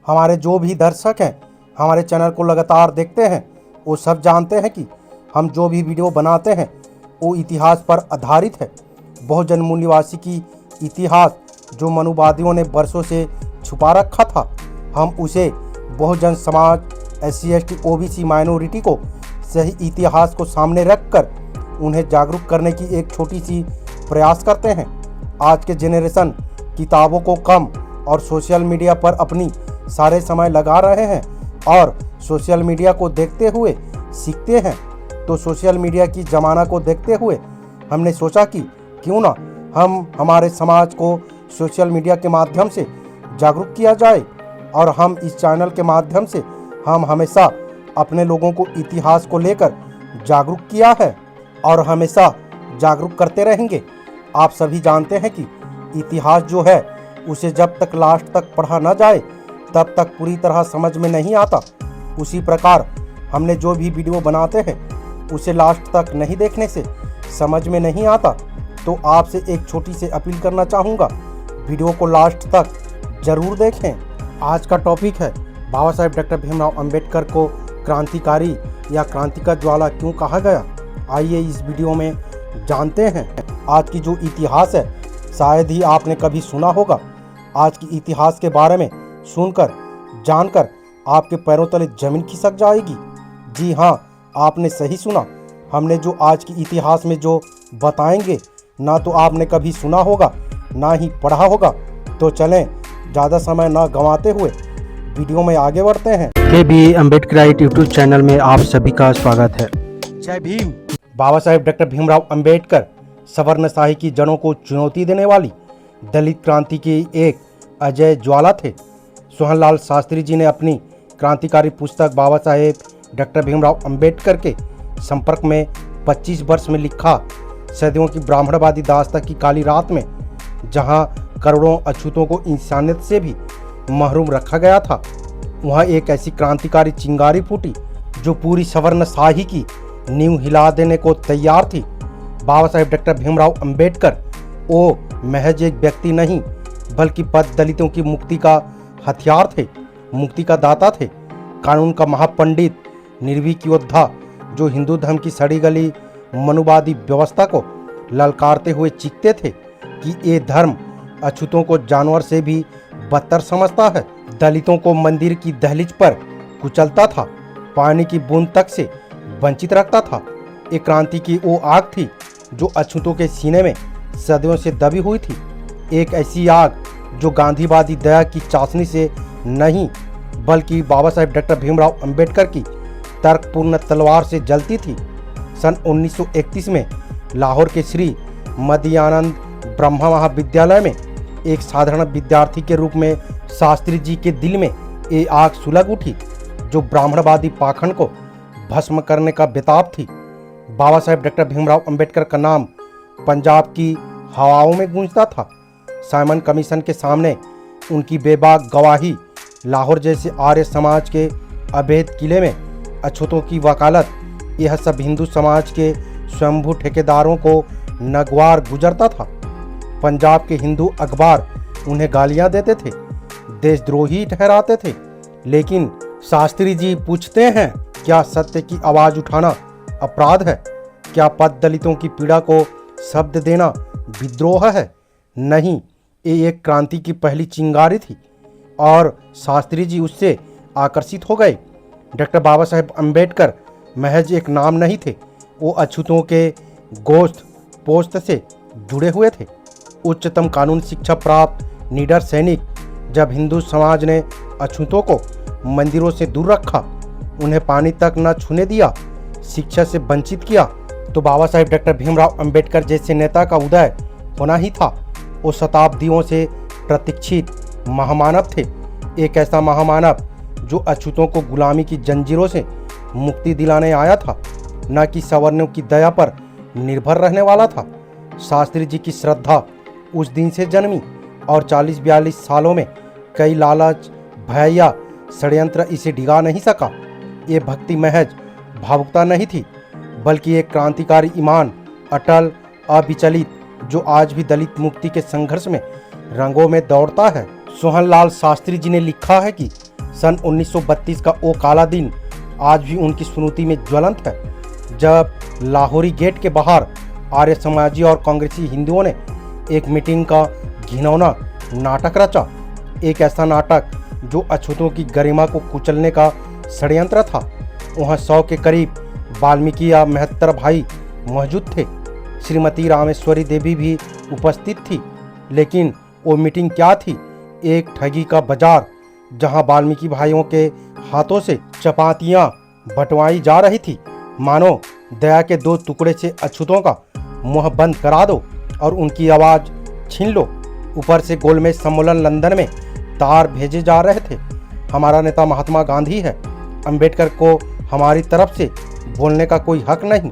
हमारे जो भी दर्शक हैं, हमारे चैनल को लगातार देखते हैं, वो सब जानते हैं कि हम जो भी वीडियो बनाते हैं वो इतिहास पर आधारित है। बहुजन मूल निवासी की इतिहास जो मनुवादियों ने वर्षों से छुपा रखा था, हम उसे Bahujan Samaj, SC ST OBC minority को सही इतिहास को सामने रखकर उन्हें जागरूक करने की एक छोटी सी प्रयास करते हैं। आज के जेनरेशन किताबों को कम और सोशल मीडिया पर अपनी सारे समय लगा रहे हैं और सोशल मीडिया को देखते हुए सीखते हैं। तो सोशल मीडिया की ज़माना को देखते हुए हमने सोचा कि क्यों ना हम हमारे समाज को सोशल मीडिया के माध्यम से जागरूक किया जाए। और हम इस चैनल के माध्यम से हम हमेशा अपने लोगों को इतिहास को लेकर जागरूक किया है और हमेशा जागरूक करते रहेंगे। आप सभी जानते हैं कि इतिहास जो है उसे जब तक लास्ट तक पढ़ा ना जाए तब तक पूरी तरह समझ में नहीं आता। उसी प्रकार हमने जो भी वीडियो बनाते हैं उसे लास्ट तक नहीं देखने से समझ में नहीं आता। तो आपसे एक छोटी सी अपील करना चाहूँगा, वीडियो को लास्ट तक ज़रूर देखें। आज का टॉपिक है बाबा साहेब डॉक्टर भीमराव अंबेडकर को क्रांतिकारी या क्रांतिका ज्वाला क्यों कहा गया। आइए इस वीडियो में जानते हैं। आज की जो इतिहास है शायद ही आपने कभी सुना होगा। आज की इतिहास के बारे में सुनकर जानकर आपके पैरों तले जमीन खिसक जाएगी। जी हाँ, आपने सही सुना। हमने जो आज की इतिहास में जो बताएंगे ना तो आपने कभी सुना होगा ना ही पढ़ा होगा। तो चलें ज़्यादा समय ना गंवाते हुए वीडियो में आगे बढ़ते हैं। KB अम्बेडकराइट यूट्यूब चैनल में आप सभी का स्वागत है। जय भीम। बाबा साहेब डॉक्टर भीमराव अंबेडकर सवर्णशाही की जड़ों को चुनौती देने वाली दलित क्रांति की एक अजय ज्वाला थे। सोहनलाल शास्त्री जी ने अपनी क्रांतिकारी पुस्तक बाबा साहेब डॉक्टर भीमराव अंबेडकर के संपर्क में 25 वर्ष में लिखा सदियों की ब्राह्मणवादी दास्तां की काली रात में, जहां करोड़ों अछूतों को इंसानियत से भी महरूम रखा गया था, वहां एक ऐसी क्रांतिकारी चिंगारी फूटी जो पूरी सवर्णशाही की नींव हिला देने को तैयार थी। बाबा साहेब डॉक्टर भीमराव अंबेडकर वो महज एक व्यक्ति नहीं बल्कि पद दलितों की मुक्ति का हथियार थे, मुक्ति का दाता थे, कानून का महापंडित, निर्भीक योद्धा जो हिंदू धर्म की सड़ी गली मनुवादी व्यवस्था को ललकारते हुए चीखते थे कि ये धर्म अछूतों को जानवर से भी बदतर समझता है, दलितों को मंदिर की दहलीज पर कुचलता था, पानी की बूंद तक से वंचित रखता था। एक क्रांति की वो आग थी जो अछूतों के सीने में सदियों से दबी हुई थी। एक ऐसी आग जो गांधीवादी दया की चाशनी से नहीं बल्कि बाबा साहेब डॉक्टर भीमराव अंबेडकर की तर्कपूर्ण तलवार से जलती थी। सन 1931 में लाहौर के श्री मदयानंद ब्रह्मा महाविद्यालय में एक साधारण विद्यार्थी के रूप में शास्त्री जी के दिल में ये आग सुलग उठी जो ब्राह्मणवादी पाखंड को भस्म करने का बेताब थी। बाबा साहेब डॉक्टर भीमराव अंबेडकर का नाम पंजाब की हवाओं में गूंजता था। साइमन कमीशन के सामने उनकी बेबाक गवाही, लाहौर जैसे आर्य समाज के अवैध किले में अछूतों की वकालत, यह सब हिंदू समाज के स्वयंभू ठेकेदारों को नगवार गुजरता था। पंजाब के हिंदू अखबार उन्हें गालियां देते थे, देशद्रोही ठहराते थे। लेकिन शास्त्री जी पूछते हैं, क्या सत्य की आवाज़ उठाना अपराध है? क्या पद दलितों की पीड़ा को शब्द देना विद्रोह है? नहीं, ये एक क्रांति की पहली चिंगारी थी और शास्त्री जी उससे आकर्षित हो गए। डॉक्टर बाबा साहेब अंबेडकर महज एक नाम नहीं थे, वो अछूतों के गोश्त पोस्त से जुड़े हुए थे। उच्चतम कानून शिक्षा प्राप्त निडर सैनिक। जब हिंदू समाज ने अछूतों को मंदिरों से दूर रखा, उन्हें पानी तक न छूने दिया, शिक्षा से वंचित किया, तो बाबा साहेब डॉक्टर भीमराव अंबेडकर जैसे नेता का उदय होना ही था। वो शताब्दियों से प्रतीक्षित महामानव थे, एक ऐसा महामानव जो अछूतों को गुलामी की जंजीरों से मुक्ति दिलाने आया था, न कि सवर्णों की दया पर निर्भर रहने वाला था। शास्त्री जी की श्रद्धा उस दिन से जन्मी और 40-42 सालों में कई लालच, भय या षड्यंत्र इसे डिगा नहीं सका। ये भक्ति महज भावुकता नहीं थी बल्कि एक क्रांतिकारी ईमान, अटल, अविचलित, जो आज भी दलित मुक्ति के संघर्ष में रंगों में दौड़ता है। सोहनलाल शास्त्री जी ने लिखा है कि सन 1932 का वो काला दिन आज भी उनकी स्मृति में ज्वलंत है, जब लाहौरी गेट के बाहर आर्य समाजी और कांग्रेसी हिंदुओं ने एक मीटिंग का घिनौना नाटक रचा। एक ऐसा नाटक जो अछूतों की गरिमा को कुचलने का षड्यंत्र था। वहाँ 100 के करीब वाल्मीकि या महत्तर भाई मौजूद थे। श्रीमती रामेश्वरी देवी भी उपस्थित थी। लेकिन वो मीटिंग क्या थी? एक ठगी का बाजार, जहाँ वाल्मीकि भाइयों के हाथों से चपातियाँ बंटवाई जा रही थी। मानो दया के 2 टुकड़े से अछूतों का मुंह बंद करा दो और उनकी आवाज़ छीन लो। ऊपर से गोलमेज सम्मेलन लंदन में तार भेजे जा रहे थे। हमारा नेता महात्मा गांधी है, अंबेडकर को हमारी तरफ से बोलने का कोई हक नहीं।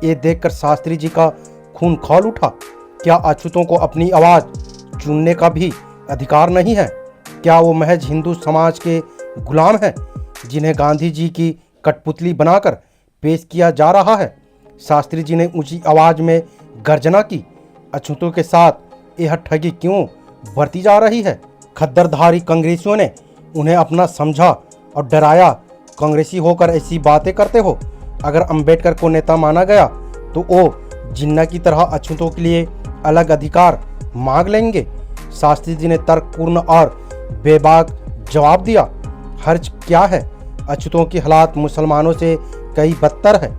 ये देखकर शास्त्री जी का खून खौल उठा। क्या अछूतों को अपनी आवाज़ चुनने का भी अधिकार नहीं है? क्या वो महज हिंदू समाज के गुलाम हैं, जिन्हें गांधी जी की कठपुतली बनाकर पेश किया जा रहा है? शास्त्री जी ने ऊंची आवाज़ में गर्जना की, अछूतों के साथ यह ठगी क्यों बरती जा रही है? खद्दरधारी कांग्रेसियों ने उन्हें अपना समझा और डराया। कांग्रेसी होकर ऐसी बातें करते हो। अगर अंबेडकर को नेता माना गया तो वो जिन्ना की तरह अछूतों के लिए अलग अधिकार मांग लेंगे। शास्त्री जी ने तर्कपूर्ण और बेबाक जवाब दिया। हर्ज क्या है? अछूतों की हालात मुसलमानों से कई बदतर है।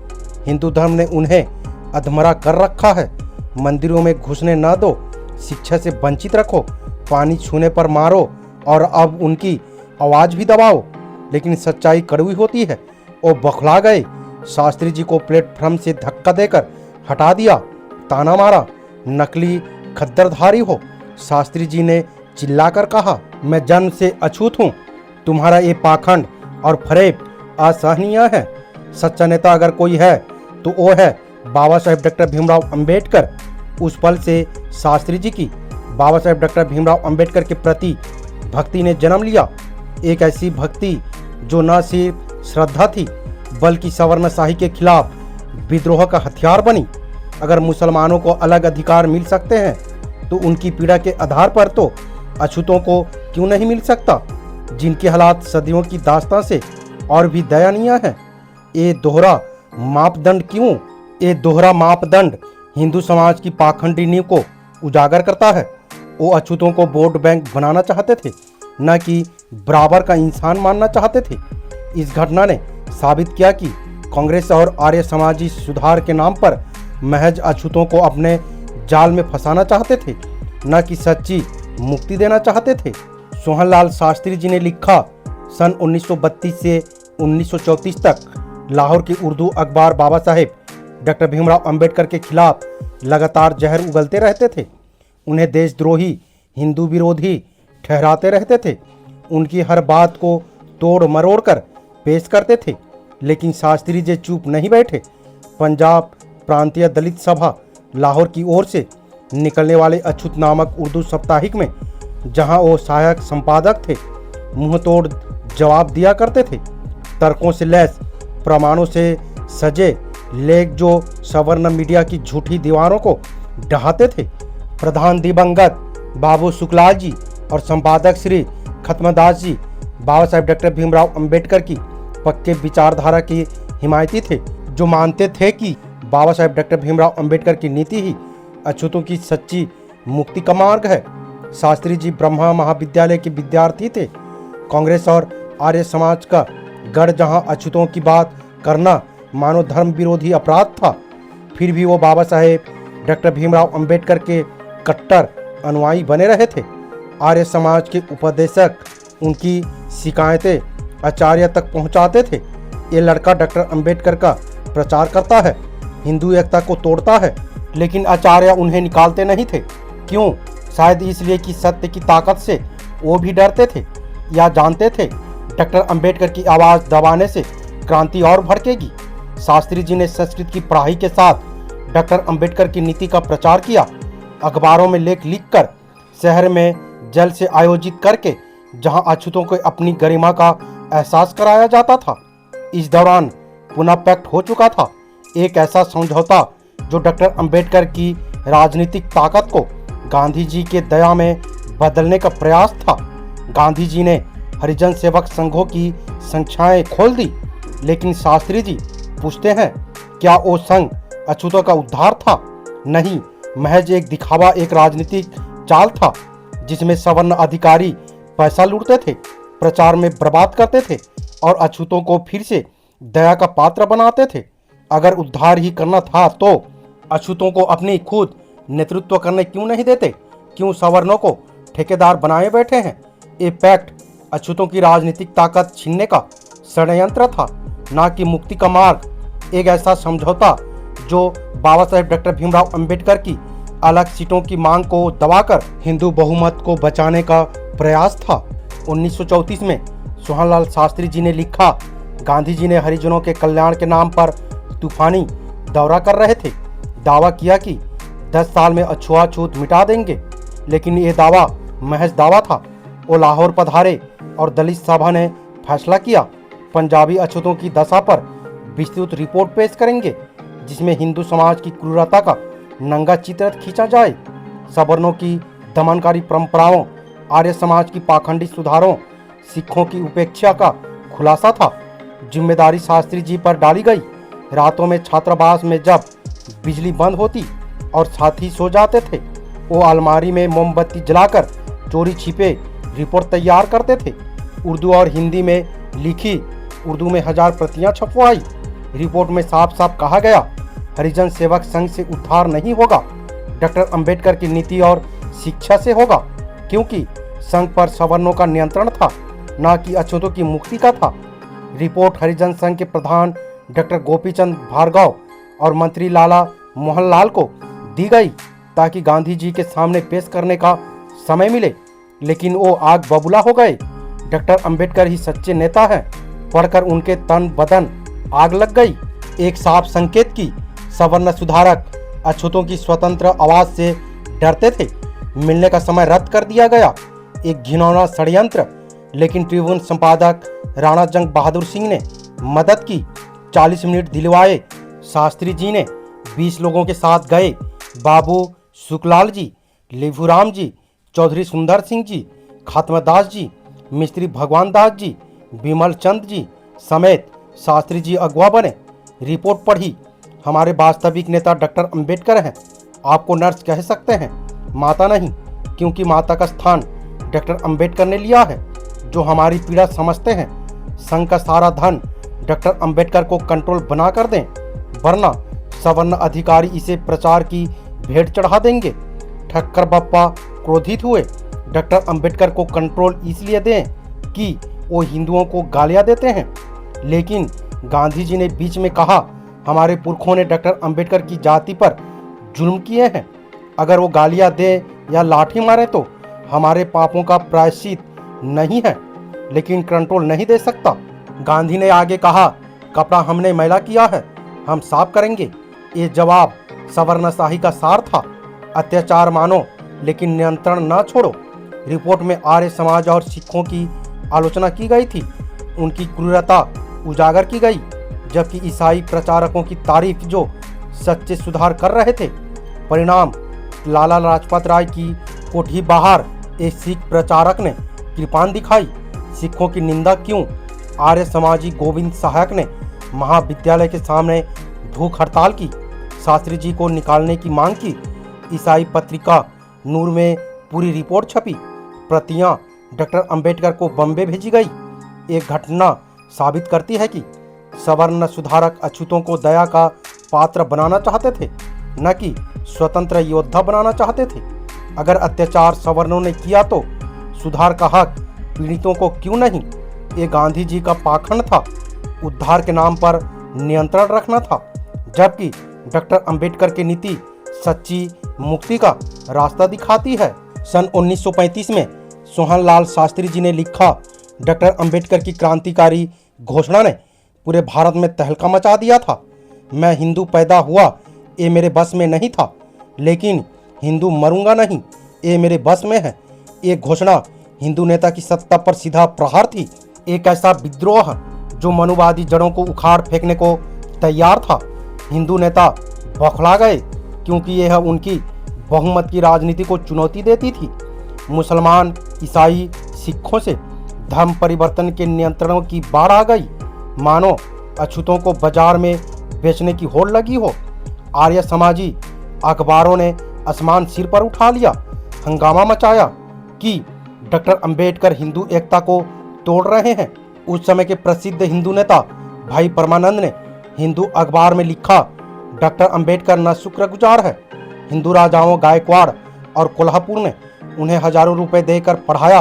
हिंदू धर्म ने उन्हें अधमरा कर रखा है। मंदिरों में घुसने न दो, शिक्षा से वंचित रखो, पानी छूने पर मारो और अब उनकी आवाज़ भी दबाओ। लेकिन सच्चाई कड़वी होती है। वो बौखला गए। शास्त्री जी को प्लेटफॉर्म से धक्का देकर हटा दिया, ताना मारा, नकली खद्दरधारी हो। शास्त्री जी ने चिल्लाकर कहा, मैं जन्म से अछूत हूँ। तुम्हारा ये पाखंड और फरेब असहनीय है। सच्चा नेता अगर कोई है तो वो है बाबा साहेब डॉक्टर भीमराव अंबेडकर। उस पल से शास्त्री जी की बाबा साहेब डॉक्टर भीमराव अंबेडकर के प्रति भक्ति ने जन्म लिया। एक ऐसी भक्ति जो न सिर्फ श्रद्धा थी बल्कि सवर्णशाही के खिलाफ विद्रोह का हथियार बनी। अगर मुसलमानों को अलग अधिकार मिल सकते हैं तो उनकी पीड़ा के आधार पर तो अछूतों को क्यों नहीं मिल सकता, जिनके हालात सदियों की दास्तां से और भी दयनीय है। ये दोहरा मापदंड क्यों? ये दोहरा मापदंड हिंदू समाज की पाखंडी नींव को उजागर करता है। वो अछूतों को वोट बैंक बनाना चाहते थे, न कि बराबर का इंसान मानना चाहते थे। इस घटना ने साबित किया कि कांग्रेस और आर्य समाजी सुधार के नाम पर महज अछूतों को अपने जाल में फंसाना चाहते थे, न कि सच्ची मुक्ति देना चाहते थे। सोहनलाल शास्त्री जी ने लिखा, सन 1932 से 1934 तक लाहौर के उर्दू अखबार बाबा साहेब डॉक्टर भीमराव अंबेडकर के खिलाफ लगातार जहर उगलते रहते थे। उन्हें देशद्रोही, हिंदू विरोधी ठहराते रहते थे। उनकी हर बात को तोड़ मरोड़ कर पेश करते थे। लेकिन शास्त्री जी चुप नहीं बैठे। पंजाब प्रांतीय दलित सभा लाहौर की ओर से निकलने वाले अछूत नामक उर्दू साप्ताहिक में, जहां वो सहायक संपादक थे, मुंह तोड़ जवाब दिया करते थे। तर्कों से लैस, प्रमाणों से सजे लेख जो सवर्ण मीडिया की झूठी दीवारों को ढहाते थे। प्रधान दिवंगत बाबू शुक्लाल जी और संपादक श्री खत्मदास जी बाबा साहेब डॉक्टर भीमराव अंबेडकर की पक्के विचारधारा की हिमायती थे, जो मानते थे कि बाबा साहेब डॉक्टर भीमराव अंबेडकर की नीति ही अछूतों की सच्ची मुक्ति का मार्ग है। शास्त्री जी ब्रह्मा महाविद्यालय के विद्यार्थी थे। कांग्रेस और आर्य समाज का गढ़, जहां अछूतों की बात करना मानो धर्म विरोधी अपराध था, फिर भी वो बाबा साहेब डॉक्टर भीमराव अंबेडकर के कट्टर अनुयायी बने रहे थे। आर्य समाज के उपदेशक उनकी शिकायतें आचार्य तक पहुंचाते थे। ये लड़का डॉक्टर अंबेडकर का प्रचार करता है, हिंदू एकता को तोड़ता है, लेकिन आचार्य उन्हें निकालते नहीं थे। क्यों? शायद इसलिए कि सत्य की ताकत से वो भी डरते थे या जानते थे डॉक्टर अंबेडकर की आवाज़ दबाने से क्रांति और भड़केगी। शास्त्री जी ने संस्कृत की पढ़ाई के साथ डॉक्टर अंबेडकर की नीति का प्रचार किया। अखबारों में लेख लिखकर, शहर में जल से आयोजित करके, जहां अछूतों को अपनी गरिमा का एहसास कराया जाता था। इस दौरान पुनः पैक्ट हो चुका था, एक ऐसा समझौता जो डॉक्टर अंबेडकर की राजनीतिक ताकत को गांधी जी के दया में बदलने का प्रयास था। गांधी जी ने हरिजन सेवक संघों की संख्याएं खोल दी। लेकिन शास्त्री जी पूछते हैं, क्या वो संघ अछूतों का उद्धार था? नहीं, महज एक दिखावा, एक राजनीतिक चाल था जिसमें सवर्ण अधिकारी पैसा लूटते थे, प्रचार में बर्बाद करते थे और अछूतों को फिर से दया का पात्र बनाते थे। अगर उद्धार ही करना था तो अछूतों को अपनी खुद नेतृत्व करने क्यों नहीं देते? क्यों सवर्णों को ठेकेदार बनाए बैठे हैं? ये पैक्ट अछूतों की राजनीतिक ताकत छीनने का षड्यंत्र था, ना कि मुक्ति का मार्ग। एक ऐसा समझौता जो बाबा साहेब डॉक्टर भीमराव अंबेडकर की अलग सीटों की मांग को दबाकर हिंदू बहुमत को बचाने का प्रयास था। 1934 में सोहनलाल शास्त्री जी ने लिखा, गांधी जी ने हरिजनों के कल्याण के नाम पर तूफानी दौरा कर रहे थे। दावा किया कि 10 साल में अछूआछूत मिटा देंगे, लेकिन ये दावा महज दावा था। वो लाहौर पधारे और दलित सभा ने फैसला किया, पंजाबी अछूतों की दशा पर विस्तृत रिपोर्ट पेश करेंगे, जिसमें हिंदू समाज की क्रूरता का नंगा चित्र खींचा जाए। सवर्णों की दमनकारी परंपराओं, आर्य समाज की पाखंडी सुधारों, सिखों की उपेक्षा का खुलासा था। जिम्मेदारी शास्त्री जी पर डाली गई। रातों में छात्रावास में जब बिजली बंद होती और साथी सो जाते थे, वो अलमारी में मोमबत्ती जलाकर चोरी छिपे रिपोर्ट तैयार करते थे। उर्दू और हिंदी में लिखी, उर्दू में 1000 प्रतियां छपवाई। रिपोर्ट में साफ साफ कहा गया, हरिजन सेवक संघ से उद्धार नहीं होगा, डॉक्टर अंबेडकर की नीति और शिक्षा से होगा, क्योंकि संघ पर सवर्णों का नियंत्रण था, न कि अछूतों की मुक्ति का था। रिपोर्ट हरिजन संघ के प्रधान डॉक्टर गोपीचंद भार्गव और मंत्री लाला मोहनलाल को दी गई ताकि गांधी जी के सामने पेश करने का समय मिले, लेकिन वो आग बबूला हो गए। डॉक्टर अंबेडकर ही सच्चे नेता हैं। पढ़कर उनके तन बदन आग लग गई। एक साफ संकेत की सवर्ण सुधारक अछूतों की स्वतंत्र आवाज से डरते थे। मिलने का समय रद्द कर दिया गया, एक घिनौना षड्यंत्र। लेकिन ट्रिब्यून संपादक राणा जंग बहादुर सिंह ने मदद की। 40 मिनट दिलवाए। शास्त्री जी ने 20 लोगों के साथ गए। बाबू सुखलाल जी, लेभूराम जी, चौधरी सुंदर सिंह जी, खात्मदास जी, मिस्त्री भगवान दास जी, विमल चंद जी समेत शास्त्री जी अगवा बने। रिपोर्ट पढ़ी। हमारे वास्तविक नेता डॉक्टर अंबेडकर हैं। आपको नर्स कह सकते हैं, माता नहीं, क्योंकि माता का स्थान डॉक्टर अंबेडकर ने लिया है, जो हमारी पीड़ा समझते हैं। संघ का सारा धन डॉक्टर अंबेडकर को कंट्रोल बना कर दें, वरना सवर्ण अधिकारी इसे प्रचार की भेंट चढ़ा देंगे। ठक्कर बप्पा क्रोधित हुए। डॉक्टर अंबेडकर को कंट्रोल इसलिए दें कि वो हिंदुओं को गालियां देते हैं। लेकिन गांधी जी ने बीच में कहा, हमारे पुरखों ने डॉक्टर अंबेडकर की जाति पर जुल्म किए हैं। अगर वो गालियां दे या लाठी मारे तो हमारे पापों का प्रायश्चित नहीं है, लेकिन कंट्रोल नहीं दे सकता। गांधी ने आगे कहा, कपड़ा हमने मैला किया है, हम साफ करेंगे। ये जवाब सवर्णशाही का सार था। अत्याचार मानो, लेकिन नियंत्रण न छोड़ो। रिपोर्ट में आर्य समाज और सिखों की आलोचना की गई थी। उनकी क्रूरता उजागर की गई, जबकि ईसाई प्रचारकों की तारीफ जो सच्चे सुधार कर रहे थे। परिणाम, लाला लाजपत राय की कोठी बाहर एक सिख प्रचारक ने कृपान दिखाई। सिखों की निंदा क्यों? आर्य समाजी गोविंद सहायक ने महाविद्यालय के सामने भूख हड़ताल की, शास्त्री जी को निकालने की मांग की। ईसाई पत्रिका नूर में पूरी रिपोर्ट छपी। प्रतियां डॉक्टर अंबेडकर को बम्बे भेजी गई। एक घटना साबित करती है कि सवर्ण सुधारक अछूतों को दया का पात्र बनाना चाहते थे, न कि स्वतंत्र योद्धा बनाना चाहते थे। अगर अत्याचार सवर्णों ने किया तो सुधार का हक पीड़ितों को क्यों नहीं? ये गांधी जी का पाखंड था। उद्धार के नाम पर नियंत्रण रखना था, जबकि डॉक्टर अंबेडकर की नीति सच्ची मुक्ति का रास्ता दिखाती है। सन 1935 में सोहनलाल शास्त्री जी ने लिखा, डॉक्टर अंबेडकर की क्रांतिकारी घोषणा ने पूरे भारत में तहलका मचा दिया था। मैं हिंदू पैदा हुआ, ये मेरे बस में नहीं था, लेकिन हिंदू मरूंगा नहीं, ये मेरे बस में है। ये घोषणा हिंदू नेता की सत्ता पर सीधा प्रहार थी। एक ऐसा विद्रोह जो मनुवादी जड़ों को उखाड़ फेंकने को तैयार था। हिंदू नेता बौखला गए, क्योंकि यह उनकी बहुमत की राजनीति को चुनौती देती थी। मुसलमान, ईसाई, सिखों से धर्म परिवर्तन के नियंत्रणों की बाढ़ आ गई। मानो अछूतों को बाजार में बेचने की होड़ लगी हो। आर्य समाजी अखबारों ने आसमान सिर पर उठा लिया, हंगामा मचाया कि डॉक्टर अंबेडकर हिंदू एकता को तोड़ रहे हैं। उस समय के प्रसिद्ध हिंदू नेता भाई परमानंद ने हिंदू अखबार में लिखा, डॉक्टर अंबेडकर न शुक्रगुजार है। हिंदू राजाओं गायकवाड़ और कोल्हापुर ने उन्हें हजारों रुपए देकर पढ़ाया।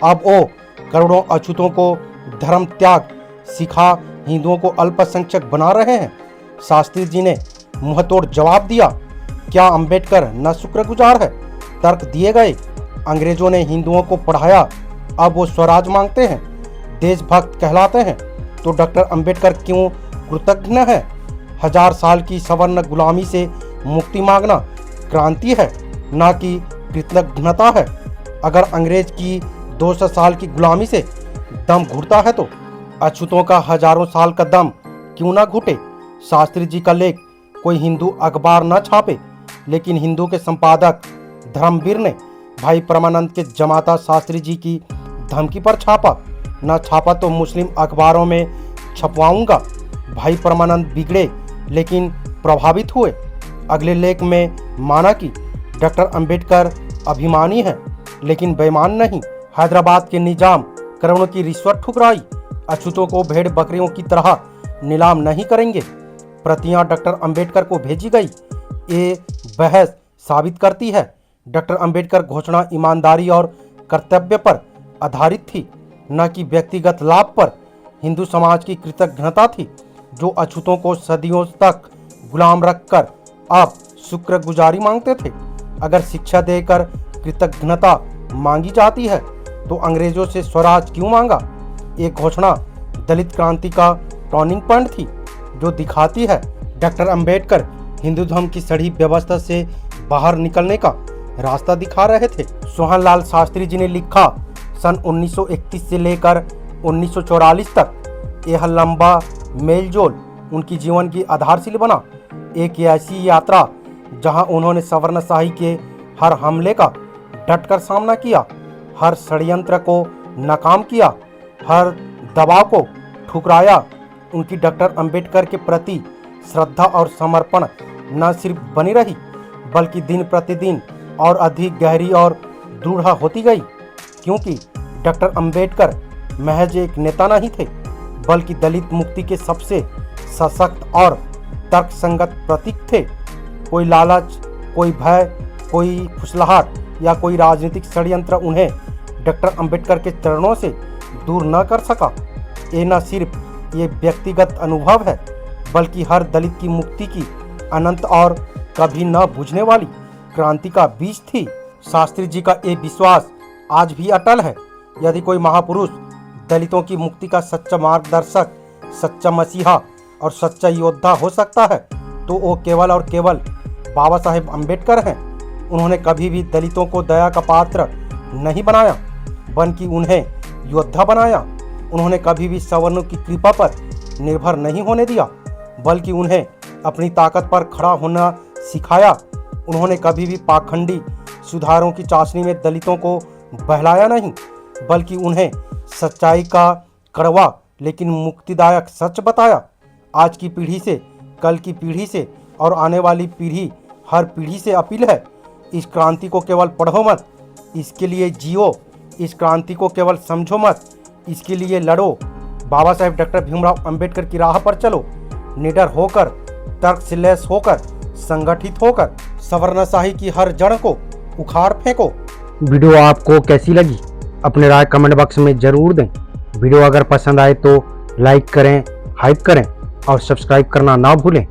अब वो करोड़ों अछूतों को धर्म त्याग सिखा हिंदुओं को अल्पसंख्यक बना रहे हैं। शास्त्री जी ने मुंहतोड़ जवाब दिया, क्या अंबेडकर न शुक्रगुजार है? तर्क दिए गए। अंग्रेजों ने हिंदुओं को पढ़ाया, अब वो स्वराज मांगते हैं, देशभक्त कहलाते हैं, तो डॉक्टर अंबेडकर क्यों कृतज्ञ है? 1000 साल की सवर्ण गुलामी से मुक्ति मांगना क्रांति है, ना कि कृतज्ञता है। अगर अंग्रेज की 200 साल की गुलामी से दम घुटता है तो अछूतों का हजारों साल का दम क्यों ना घुटे? शास्त्री जी का लेख कोई हिंदू अखबार न छापे, लेकिन हिंदू के संपादक धर्मवीर ने भाई परमानंद के जमाता शास्त्री जी की धमकी पर छापा। न छापा तो मुस्लिम अखबारों में छपवाऊंगा। भाई परमानंद बिगड़े लेकिन प्रभावित हुए। अगले लेख में माना कि डॉक्टर अंबेडकर अभिमानी है लेकिन बेईमान नहीं। हैदराबाद के निजाम करोड़ों की रिश्वत ठुकराई। अछूतों को भेड़ बकरियों की तरह नीलाम नहीं करेंगे। प्रतियां डॉक्टर अंबेडकर को भेजी गई। ये बहस साबित करती है डॉक्टर अंबेडकर घोषणा ईमानदारी और कर्तव्य पर आधारित थी, न कि व्यक्तिगत लाभ पर। हिंदू समाज की कृतज्ञता थी जो अछूतों को सदियों तक गुलाम रखकर अब शुक्रगुजारी मांगते थे। अगर शिक्षा देकर कृतज्ञता मांगी जाती है तो अंग्रेजों से स्वराज क्यों मांगा? एक घोषणा दलित क्रांति का टर्निंग पॉइंट थी जो दिखाती है डॉक्टर अंबेडकर हिंदू धर्म की सड़ी व्यवस्था से बाहर निकलने का रास्ता दिखा रहे थे। सोहनलाल शास्त्री जी ने लिखा, सन 1931 से लेकर 1944 तक यह लंबा मेलजोल उनकी जीवन की आधारशिला बना। एक ऐसी यात्रा जहां उन्होंने सवर्णशाही के हर हमले का डटकर सामना किया, हर षड्यंत्र को नाकाम किया, हर दबाव को ठुकराया। उनकी डॉक्टर अंबेडकर के प्रति श्रद्धा और समर्पण न सिर्फ बनी रही बल्कि दिन प्रतिदिन और अधिक गहरी और दृढ़ होती गई, क्योंकि डॉक्टर अंबेडकर महज एक नेता नहीं थे बल्कि दलित मुक्ति के सबसे सशक्त और तर्कसंगत प्रतीक थे। कोई लालच, कोई भय, कोई फुसलाहट या कोई राजनीतिक षड्यंत्र उन्हें डॉक्टर अंबेडकर के चरणों से दूर न कर सका। ये न सिर्फ ये व्यक्तिगत अनुभव है बल्कि हर दलित की मुक्ति की अनंत और कभी न बुझने वाली क्रांति का बीज थी। शास्त्री जी का ये विश्वास आज भी अटल है। यदि कोई महापुरुष दलितों की मुक्ति का सच्चा मार्गदर्शक, सच्चा मसीहा और सच्चा योद्धा हो सकता है तो वो केवल और केवल बाबा साहेब अम्बेडकर हैं। उन्होंने कभी भी दलितों को दया का पात्र नहीं बनाया बल्कि उन्हें योद्धा बनाया। उन्होंने कभी भी सवर्णों की कृपा पर निर्भर नहीं होने दिया बल्कि उन्हें अपनी ताकत पर खड़ा होना सिखाया। उन्होंने कभी भी पाखंडी सुधारों की चाशनी में दलितों को बहलाया नहीं बल्कि उन्हें सच्चाई का कड़वा लेकिन मुक्तिदायक सच बताया। आज की पीढ़ी से, कल की पीढ़ी से और आने वाली पीढ़ी, हर पीढ़ी से अपील है, इस क्रांति को केवल पढ़ो मत, इसके लिए जियो। इस क्रांति को केवल समझो मत, इसके लिए लड़ो। बाबा साहेब डॉक्टर भीमराव अंबेडकर की राह पर चलो, निडर होकर, तर्क से लैस होकर, संगठित होकर सवर्णशाही की हर जड़ को उखाड़ फेंको। वीडियो आपको कैसी लगी अपने राय कमेंट बॉक्स में जरूर दें। वीडियो अगर पसंद आए तो लाइक करें, हाइप करें और सब्सक्राइब करना ना भूलें।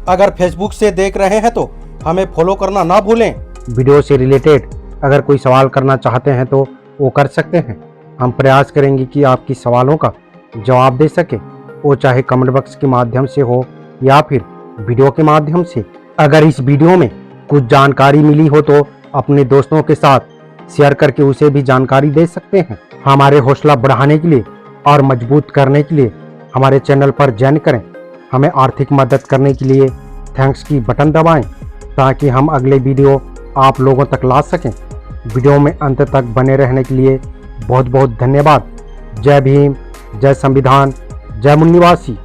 अगर फेसबुक से देख रहे हैं तो हमें फॉलो करना ना भूलें। वीडियो से रिलेटेड अगर कोई सवाल करना चाहते हैं तो वो कर सकते हैं। हम प्रयास करेंगे कि आपकी सवालों का जवाब दे सके, वो चाहे कमेंट बॉक्स के माध्यम से हो या फिर वीडियो के माध्यम से। अगर इस वीडियो में कुछ जानकारी मिली हो तो अपने दोस्तों के साथ शेयर करके उसे भी जानकारी दे सकते हैं। हमारे हौसला बढ़ाने के लिए और मजबूत करने के लिए हमारे चैनल पर ज्वाइन करें। हमें आर्थिक मदद करने के लिए थैंक्स की बटन दबाएं ताकि हम अगले वीडियो आप लोगों तक ला सकें। वीडियो में अंत तक बने रहने के लिए बहुत बहुत धन्यवाद। जय भीम, जय संविधान, जय मुन्निवासी।